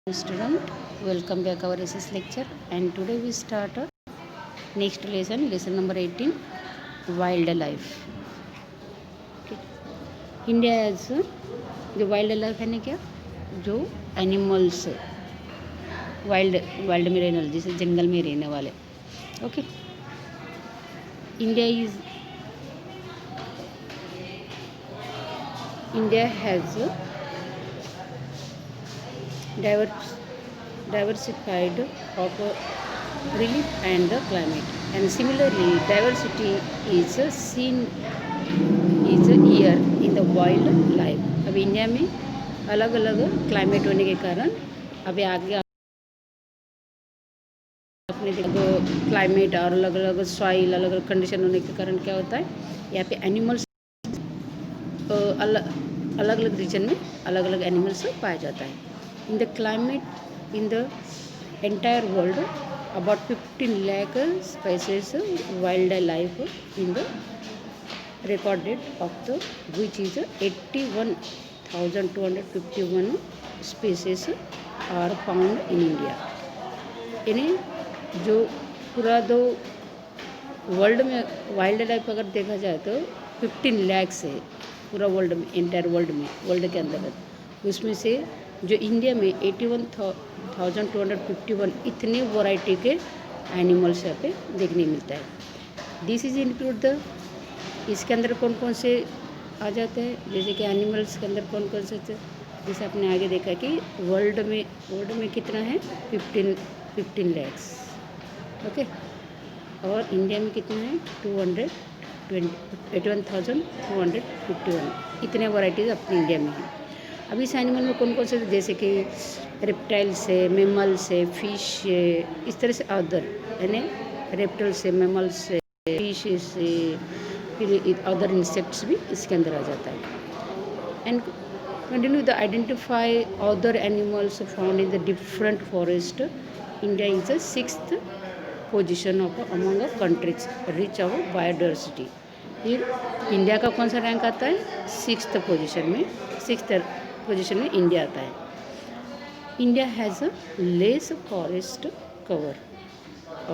Student, welcome back our SS lecture, and today we start next lesson number 18, wildlife. Okay. India as जो wildlife है ना, क्या जो animals wild wild में रहने वाले, जैसे जंगल में रहने वाले. Okay. India has diversified of relief and the climate, and similarly diversity is seen is here in the wild life. अब इंडिया में अलग अलग क्लाइमेट होने के कारण अभी आगे अपने क्लाइमेट और अलग अलग सॉइल अलग अलग कंडीशन होने के कारण क्या होता है, यहाँ पे एनिमल्स अलग अलग रीजन में अलग अलग एनिमल्स पाया जाता है. In the climate in the entire world, about 15 lakh species wildlife in the recorded of the which is 81,251 species are found in India. इन्हें जो पूरा दो वर्ल्ड में वाइल्ड लाइफ अगर देखा जाए तो 15 लाख से पूरा वर्ल्ड में, एंटायर वर्ल्ड के अंतर्गत, उसमें से जो इंडिया में 81,251 इतने वैरायटी के एनिमल्स यहाँ पे देखने मिलता है. दिस इज इंक्लूड द, इसके अंदर कौन कौन से आ जाते हैं, जैसे कि एनिमल्स के अंदर कौन कौन से, जैसे आपने आगे देखा कि वर्ल्ड में कितना है, 15 लैक्स. ओके. और इंडिया में कितना है, 81,251 इतने वैरायटीज अपने इंडिया में हैं. अभी इस एनिमल में कौन कौन से, जैसे कि रेप्टाइल्स है, मेमल्स है, फिश है, इस तरह से अदर यानी रेप्टाइल्स है, मेमल्स है, फिश है, फिर अदर इंसेक्ट्स भी इसके अंदर आ जाता है. And continue the identify other animals found in the different forest. India is the 6th position of among of countries rich of biodiversity. फिर इंडिया का कौन सा रैंक आता है, 6th पोजिशन में इंडिया आता है. India has a less forest cover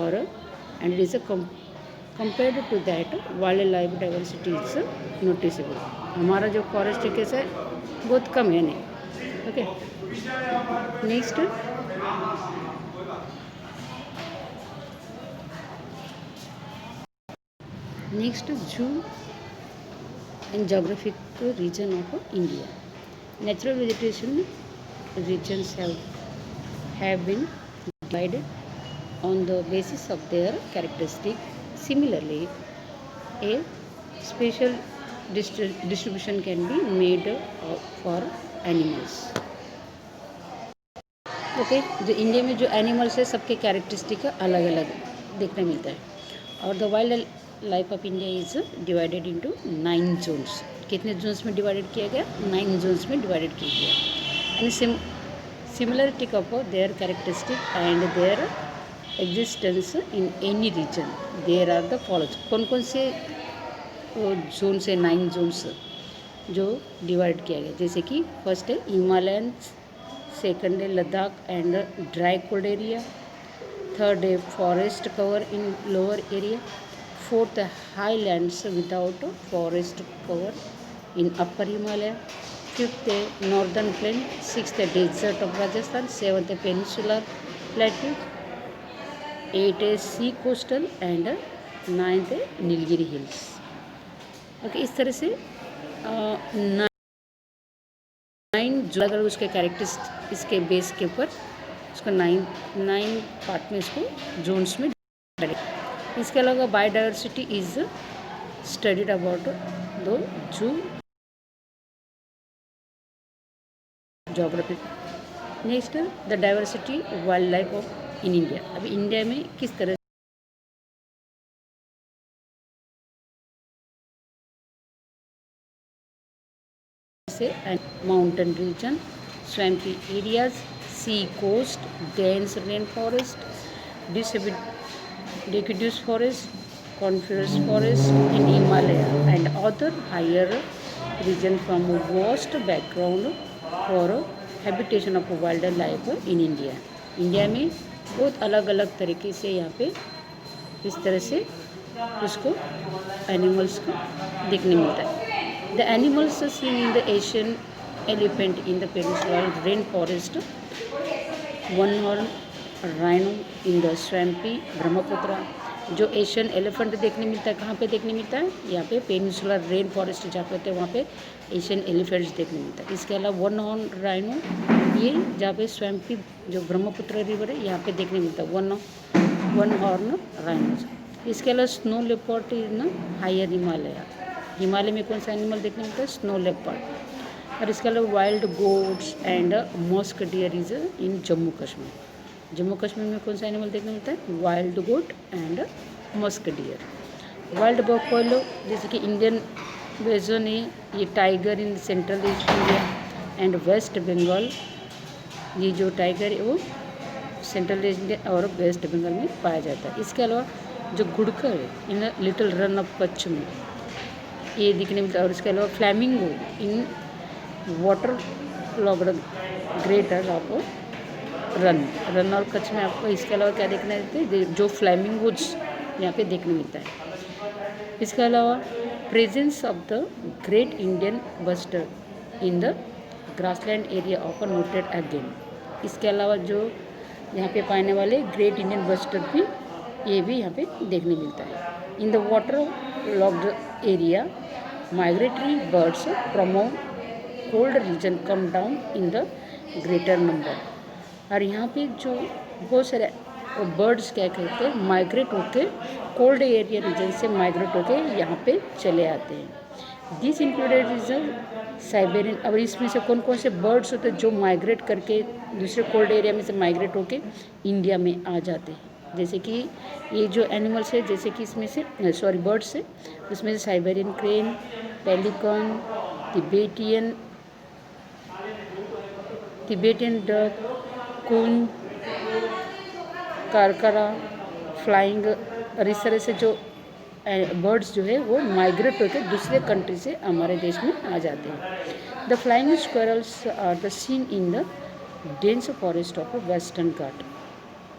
और and is compared to that wildlife diversity is noticeable. हमारा जो फॉरेस्ट कैसा है, बहुत कम है नहीं. Okay. Next zoo and geographic region of India. Natural vegetation regions have been divided on the basis of their characteristic. Similarly, a special distribution can be made for animals. Okay. जो India में जो animals है सबके characteristic अलग अलग देखने मिलता है. और the wildlife of India is divided into 9 zones. कितने जोन्स में डिवाइडेड किया गया, 9 जोन्स में डिवाइडेड किया गया. And similarity of their characteristic and their existence in any region there are the follows. कौन कौन से जोन से, 9 जोन्स जो डिवाइड किया गया, जैसे कि फर्स्ट है हिमालयन, सेकंड है Ladakh and dry cold area, third है forest cover in lower area, fourth है highlands without forest cover in upper Himalaya, fifth है नॉर्दर्न प्लेन, सिक्स्थ है डेजर्ट ऑफ राजस्थान, सेवंथ है पेनिसुलर प्लेट्यू, 8 है सी कोस्टल एंड 9th है Nilgiri hills. Okay. इस तरह से 9 जो अगर उसके कैरेक्टरिस्ट इसके बेस के ऊपर उसको 9 पार्ट में इसको जोन्स में डालें. इसके अलावा बायोडाइवर्सिटी इज स्टडीड अबाउट दो zoogeography. Next the diversity wildlife of in India. अभी इंडिया में किस तरह से mountain region, swampy areas, sea coast, dense rain forest, deciduous forest, coniferous forest in Himalaya and other higher region from vast background for habitation of wild life in India. India में बहुत अलग अलग तरीके से यहाँ पे इस तरह से उसको एनिमल्स को देखने मिलता है। The animals scene in the Asian elephant in the peninsular rain forest, one horn rhino in the swampy Brahmaputra. जो एशियन एलिफेंट देखने मिलता है, कहाँ पे देखने मिलता है? यहाँ पे पेनिनसुलर रेन फॉरेस्ट जहाँ पे होते हैं वहाँ पे एशियन एलिफेंट्स देखने मिलता है। इसके अलावा वन हॉर्न राइनो, ये जहाँ पे स्वैम्पी जो ब्रह्मपुत्र रिवर है यहाँ पे देखने मिलता है वन हॉर्न राइनोज। इसके अलावा snow leopard in higher Himalaya. Himalaya में कौन सा एनिमल देखने मिलता है? Snow leopard. और इसके अलावा wild goats and musk deer is in Jammu Kashmir. Jammu Kashmir में कौन सा एनिमल देखने मिलता है? Wild goat and musk deer. Wild buffalo जैसे कि इंडियन वेजन है, ये tiger in central east India and West Bengal. ये जो टाइगर है वो सेंट्रल इंडिया और वेस्ट बंगाल में पाया जाता है। इसके अलावा जो घुड़खर है in little run of Kutch में ये दिखने मिलता है। और इसके अलावा flamingo in water logged greater of run और कच्छ में आपको इसके अलावा क्या देखने मिलते हैं? जो फ्लैमिंगोज यहाँ पे देखने मिलता है। इसके अलावा presence of the great Indian bustard in the grassland area of noted again. इसके अलावा जो यहाँ पे पाने वाले ग्रेट इंडियन बस्टर्ड भी ये भी यहाँ पे देखने मिलता है। In the water logged area migratory birds from cold region come down in the greater number. और यहाँ पे जो बहुत सारे बर्ड्स क्या कहते हैं, माइग्रेट होके कोल्ड एरिया रीजन से माइग्रेट होके यहाँ पे चले आते हैं। This included region Siberian. अब इसमें से कौन कौन से बर्ड्स होते हैं जो माइग्रेट करके दूसरे कोल्ड एरिया में से माइग्रेट होके इंडिया में आ जाते हैं? जैसे कि ये जो एनिमल्स है, जैसे कि इसमें से बर्ड्स है, उसमें से Siberian crane, pelican, Tibetan duck, कून, कारकरा, फ्लाइंग। और इस तरह से जो बर्ड्स जो है वो माइग्रेट होकर दूसरे कंट्री से हमारे देश में आ जाते हैं। The flying squirrels are the seen in the dense forest of Western Ghat.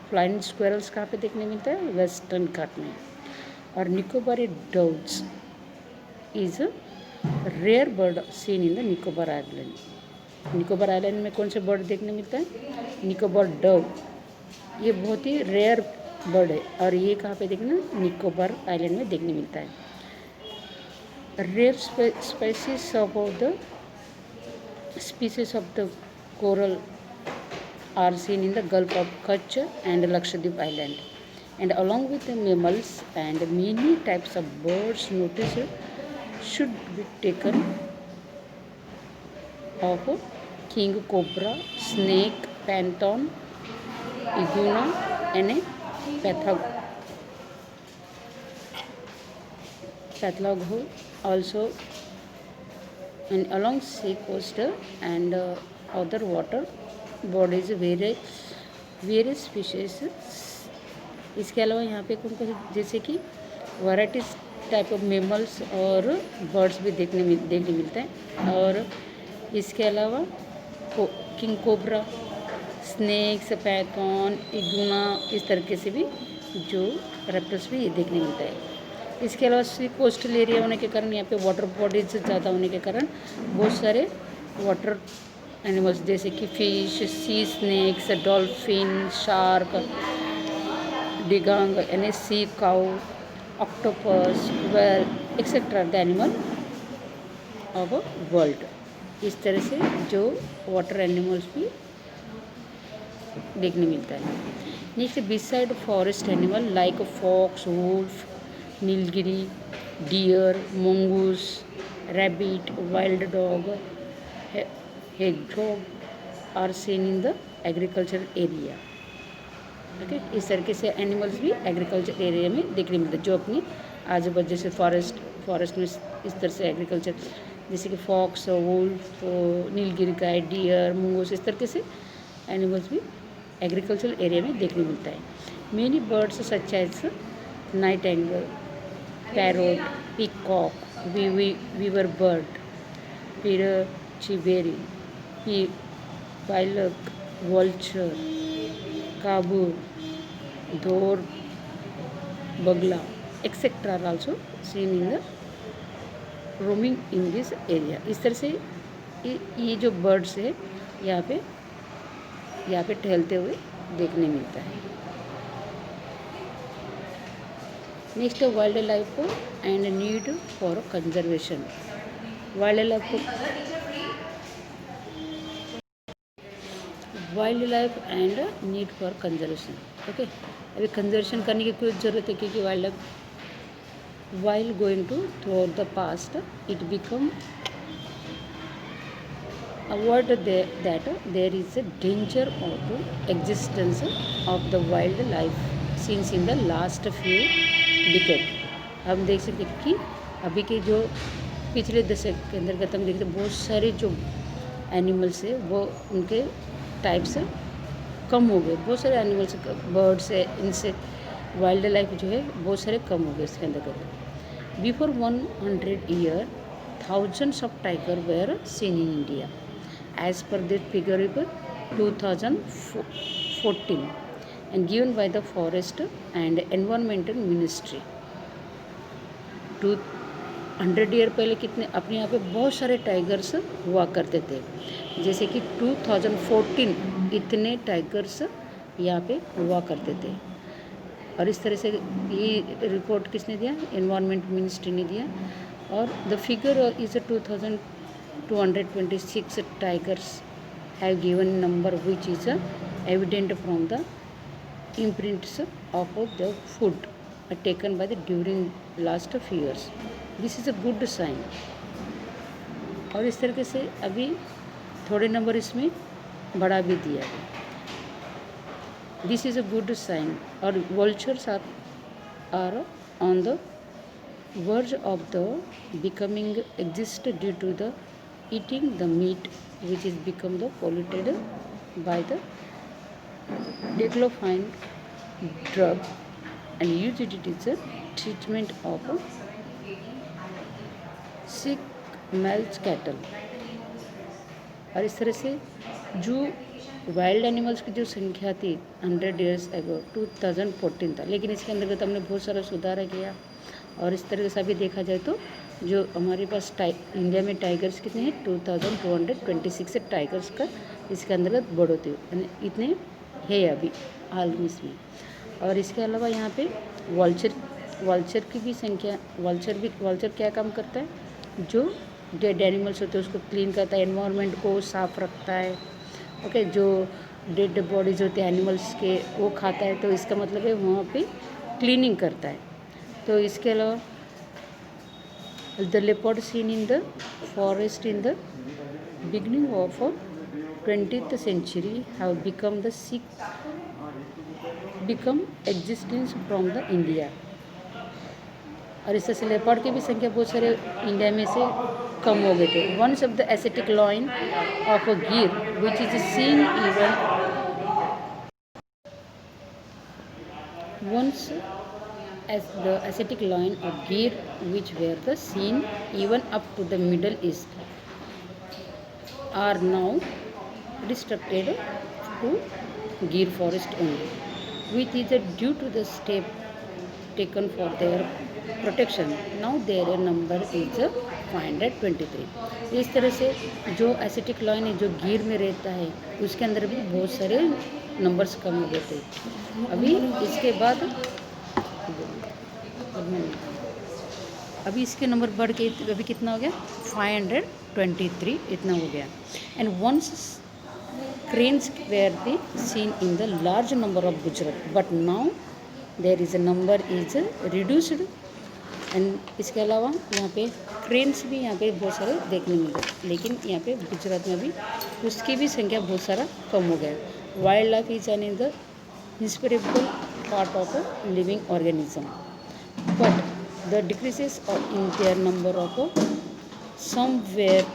Flying squirrels कहाँ पे देखने मिलता है? वेस्टर्न घाट में। और Nicobari doves is a rare bird seen in the Nicobar island. Nicobar island में कौन से बर्ड देखने मिलता है? निकोबार डव। ये बहुत ही रेयर बर्ड है और ये कहाँ पे देखना? निकोबार आइलैंड में देखने मिलता है। Rare species of the species of the coral are seen in the Gulf of Kutch and Lakshadweep Island, and along with the mammals and many types of birds noticed should be taken of king cobra, snake, python, iguana, and pathologo also, and along sea coast and other water bodies various species. इसके अलावा यहाँ पे कौन कौन जैसे कि varieties type of mammals और birds भी देखने मिलता है। और इसके अलावा किंग कोबरा, स्नेक्स, पैथॉन, इगुना, इस तरीके से भी जो रेप्टल्स भी ये देखने मिलता है। इसके अलावा सी कोस्टल एरिया होने के कारण यहाँ पे वाटर बॉडीज ज़्यादा होने के कारण बहुत सारे वाटर एनिमल्स जैसे कि फिश, सी स्नेक्स, डॉल्फिन, शार्क, डिगांग यानी sea cow, octopus, well etcetera the animal of world. इस तरह से जो वाटर एनिमल्स भी देखने मिलता है। Next beside forest animal like fox, wolf, Nilgiri, deer, mongoose, rabbit, wild dog, hedgehog are seen in the agriculture area. Okay, इस तरीके से एनिमल्स भी एग्रीकल्चर एरिया में देखने मिलते हैं जो अपनी आजू बाजू जैसे फॉरेस्ट में इस तरह से एग्रीकल्चर जैसे कि फॉक्स, वुल्फ, नीलगिरी गाय, डियर, मंगूस, इस तरीके से एनिमल्स भी एग्रीकल्चर एरिया में देखने मिलता है। Many birds such as nightingale, parrot, peacock, weaver bird, फिर चिबेरी, pilot, vulture, kabur, dhor, bagla, etc. are also seen in the roaming in this area. इस तरह से ये जो बर्ड्स है यहाँ पे टहलते हुए देखने मिलता है. नेक्स्ट है wild life and need for conservation. Wild life and need for conservation. Okay, अभी कंजर्वेशन करने की कोई ज़रूरत है क्योंकि wild life while going to through the past it become aware that there is a danger of existence of the wildlife since in the last few decades. हम देख सकते हैं कि अभी के जो पिछले दशक के अंतर्गत हम देखते बहुत सारे जो एनिमल्स है वो उनके टाइप्स कम हो गए. बहुत सारे एनिमल्स, बर्ड्स है, इनसे वाइल्ड लाइफ जो है बहुत सारे कम हो गए इसके अंतर्गत. Before 100 years, thousands of tigers were seen in India, as per the figure of 2014 and given by the Forest and Environmental Ministry. 200 year पहले कितने अपने यहाँ पे बहुत सारे टाइगर्स हुआ करते थे. जैसे कि 2014 इतने टाइगर्स यहाँ पे हुआ करते थे. और इस तरह से ये रिपोर्ट किसने दिया? एनवायरनमेंट मिनिस्ट्री ने दिया. और the figure is 2226 tigers have given number which is evident from the imprints of the food taken by the during last few years. This is a good sign. और इस तरीके से अभी थोड़े नंबर इसमें बढ़ा भी दिया है. This is a good sign. Or vultures are on the verge of the becoming exist due to the eating the meat which is become the polluted by the diclofenac drug and used it is a treatment of sick males cattle. और इस तरह से जो wild animals की जो संख्या थी 100 years ago 2014 था, लेकिन इसके अंतर्गत हमने बहुत सारा सुधार किया. और इस तरह से अभी देखा जाए तो जो हमारे पास इंडिया में टाइगर्स कितने हैं 2226 टाइगर्स का इसके अंतर्गत बढ़ोतरी इतने है अभी हाल में इसमें. और इसके अलावा यहाँ पे वल्चर की भी संख्या. वल्चर क्या काम करता है? जो डेड एनिमल्स होते हैं उसको क्लीन करता है, एनवायरनमेंट को साफ रखता है. ओके, जो डेड बॉडीज होते हैं एनिमल्स के वो खाता है, तो इसका मतलब है वहाँ पे क्लीनिंग करता है. तो इसके अलावा the leopard scene in the forest in the beginning of 20th century have become existence from the India. और इस तरह से लेपर्ड की भी संख्या बहुत सारे इंडिया में से कम हो गए थे. Once of the Asiatic lion of a Gir which is seen even once as the ascetic line of Gir which were the seen even up to the Middle East are now restricted to Gir forest only, which is due to the step taken for their protection. Now their number is 523. इस तरह से जो acidic line है जो गिर में रहता है उसके अंदर भी बहुत सारे नंबर्स कम हो गए थे. अभी इसके बाद अभी इसके नंबर बढ़ के अभी कितना हो गया 523 इतना हो गया. And once cranes were the seen in the large number of Gujarat, but now there is a number is reduced. And इसके अलावा यहाँ पे क्रेन्स भी यहाँ पे बहुत सारे देखने मिल गए, लेकिन यहाँ पे गुजरात में भी उसकी भी संख्या बहुत सारा कम हो गया. Wildlife is an in the inseparable part of a living organism, but the decreases in their number of somewhere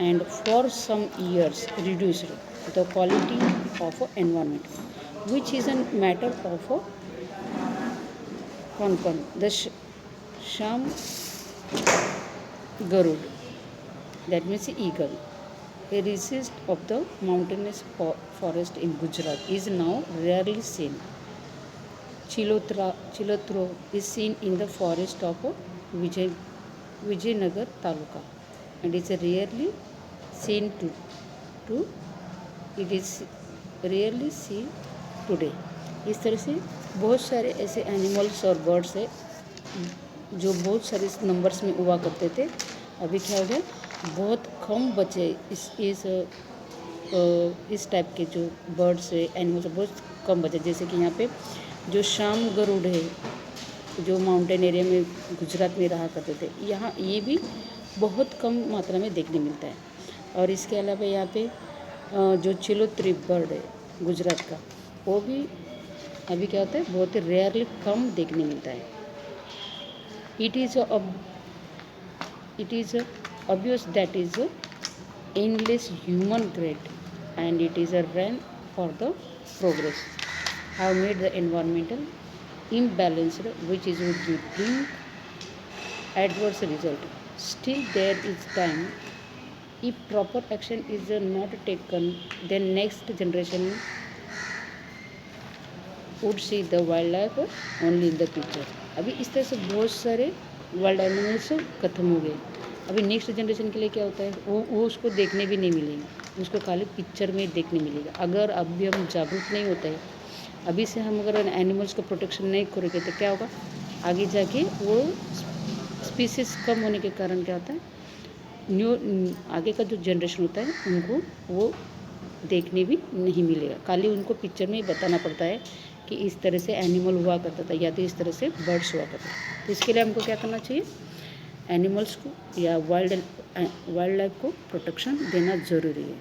and for some years reduced the quality of environment, which is a matter of concern. The Sham Garud, that means eagle, A recess of the mountainous forest in Gujarat is now rarely seen. Chilotro is seen in the forest of Vijayanagar Taluka and is rarely seen to it is rarely seen today. इस तरह से बहुत सारे ऐसे animals और birds है जो बहुत सारे नंबर्स में हुआ करते थे, अभी क्या हो गया, बहुत कम बचे इस टाइप के जो बर्ड्स है एनिमल्स बहुत कम बचे। जैसे कि यहाँ पे जो शाम गरुड़ है जो माउंटेन एरिया में गुजरात में रहा करते थे, यहाँ ये भी बहुत कम मात्रा में देखने मिलता है। और इसके अलावा यहाँ पे जो चिलोत्री बर्ड है गुजरात का, वो भी अभी क्या होता है, बहुत ही रेयरली कम देखने मिलता है। It is obvious that is a endless human greed and it is a run for the progress have made the environmental imbalanced, which is would bring adverse result. Still there is time. If proper action is not taken, then next generation would see the wildlife only in the picture. अभी इस तरह से बहुत सारे wild animals खत्म हो गए। अभी नेक्स्ट जनरेशन के लिए क्या होता है, वो उसको देखने भी नहीं मिलेंगे, उसको खाली पिक्चर में देखने मिलेगा। अगर अभी हम जागरूक नहीं होते हैं, अभी से हम अगर एनिमल्स को प्रोटेक्शन नहीं करेंगे तो क्या होगा, आगे जाके वो स्पीसीज कम होने के कारण क्या होता है, आगे का जो जनरेशन होता है उनको वो देखने भी नहीं मिलेगा। खाली उनको पिक्चर में ही बताना पड़ता है कि इस तरह से एनिमल हुआ करता था या तो इस तरह से बर्ड्स हुआ करता था। तो इसके लिए हमको क्या करना चाहिए, एनिमल्स को या वाइल्ड लाइफ को प्रोटेक्शन देना ज़रूरी है।